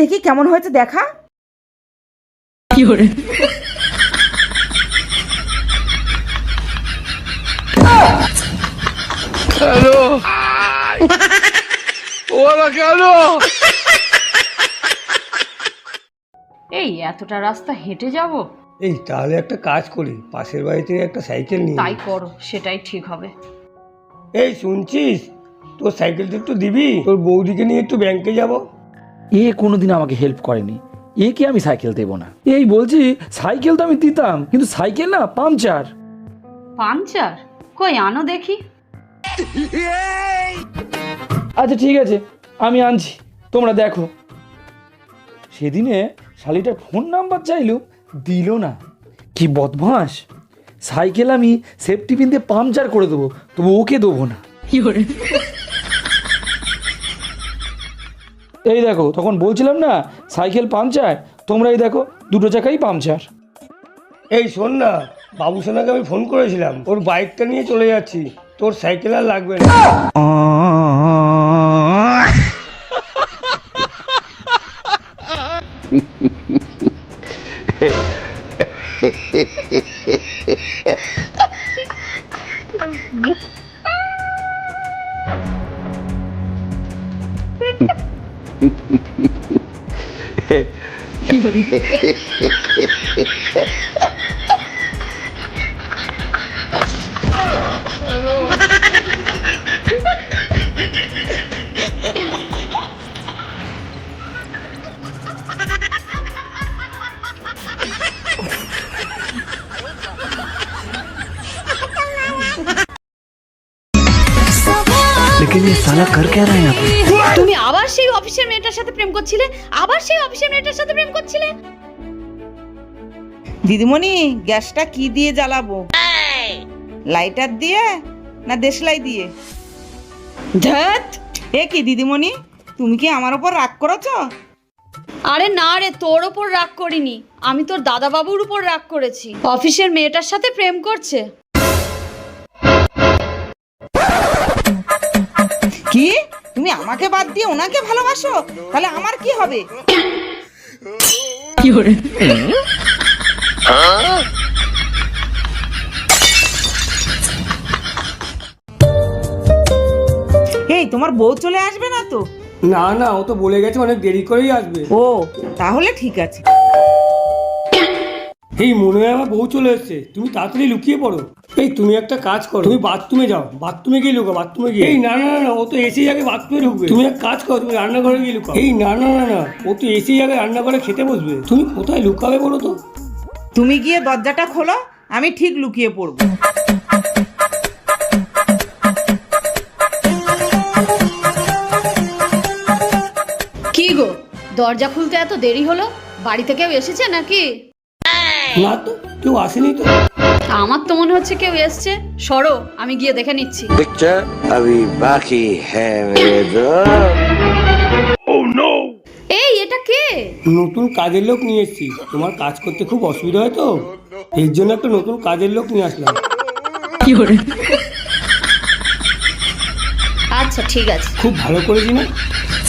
দেখি কেমন হয়েছে দেখা। হ্যালো, ওরা কেন? এই এতটা রাস্তা হেঁটে যাব? এই তাহলে একটা কাজ করি, পাশের বাড়ি থেকে একটা সাইকেল নিয়ে তাই করো, সেটাই ঠিক হবে। এই শুনছিস, তোর সাইকেলটা একটু দিবি? তোর বৌদিকে নিয়ে একটু ব্যাংকে যাব। এ কোনোদিন আমাকে হেল্প করেনি, একে আমি সাইকেল দেবো না। এই বলছি, সাইকেল তো আমি দিতাম, কিন্তু সাইকেল না পাংচার। পাংচার? কই আনো দেখি। আচ্ছা ঠিক আছে, আমি আনছি, তোমরা দেখো। সেদিনে শালিটার ফোন নাম্বার চাইলো, দিল না। কি বদমাস! সাইকেল আমি সেফটি পিন দিয়ে পাংচার করে দেবো, তবু ওকে দেবো না। এই দেখো, তখন বলছিলাম না সাইকেল পাংচার, তোমরা এই দেখো দুটো চাকাই পাংচার। এই শোন না, বাবু সোনাকে আমি ফোন করেছিলাম, ওর বাইকটা নিয়ে চলে যাচ্ছি, তোর সাইকেল আর লাগবে না। लेकिन ये साला कर क्या रहा है यहाँ पे? তুমি আবার সেই অফিসের মেয়েটার সাথে প্রেম করছিলে? আবার সেই অফিসের মেয়েটার সাথে প্রেম করছিলে? দিদিমণি, গ্যাসটা কি দিয়ে জ্বালাবো? লাইটার দিয়ে না দেশলাই দিয়ে? ধ্যাৎ! এ কি দিদিমণি, তুমি কি আমার ওপর রাগ করেছো? আরে না রে, তোর ওপর রাগ করিনি, আমি তোর দাদা বাবুর উপর রাগ করেছি। অফিসের মেয়েটার সাথে প্রেম করছে। কি, তুমি আমাকে বাদ দিয়ে ওনাকে ভালোবাসো? তাহলে আমার কি হবে? এই তোমার বউ চলে আসবে না তো? না না, ও তো বলে গেছে অনেক দেরি করেই আসবে। ও, তাহলে ঠিক আছে। এই মনে হয় আমার বউ চলে এসছে, তুমি তাড়াতাড়ি লুকিয়ে পড়ো। এই তুমি একটা কাজ করো, তুমি বাথরুমে যাও, বাথরুমে গিয়ে লুকাও, বাথরুমে গিয়ে। এই না না না, ও তো এসেই আগে বাথরুমে ঢুকবে। তুমি এক কাজ করো, তুমি রান্নাঘরে গিয়ে লুকাও। এই না না না না, ও তো এসেই আগে রান্নাঘরে খেতে বসবে, তুমি কোথায় লুকাবে বলো তো? তুমি গিয়ে দরজাটা খোলো, আমি ঠিক লুকিয়ে পড়বো। কি গো, দরজা খুলতে এত দেরি হলো? বাড়িতে কেউ এসেছে নাকি? না তো, কেউ আসেনি তো। আমার তো মনে হচ্ছে কেউ এসছে। সরো, আমি গিয়ে দেখে নিচ্ছি। पिक्चर अभी बाकी है मेरे दोस्त। এই, এটা কে? নতুন কাজের লোক নিয়ে এসেছি, তোমার কাজ করতে খুব অসুবিধা হয় তো, এর জন্য একটা নতুন কাজের লোক নিয়ে আসলাম। আচ্ছা ঠিক আছে। খুব ভালো করেছি না?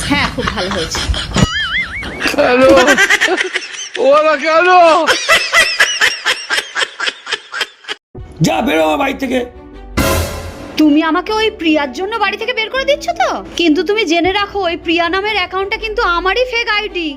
হ্যাঁ, খুব ভালো হয়েছে। হ্যালো, ওরা কেন? যা বেরো আমার বাড়ি থেকে। তুমি আমাকে ওই প্রিয়ার জন্য বাড়ি থেকে বের করে দিচ্ছ তো? কিন্তু তুমি জেনে রাখো, ওই প্রিয়া নামের অ্যাকাউন্টটা কিন্তু আমারই ফেক আইডি।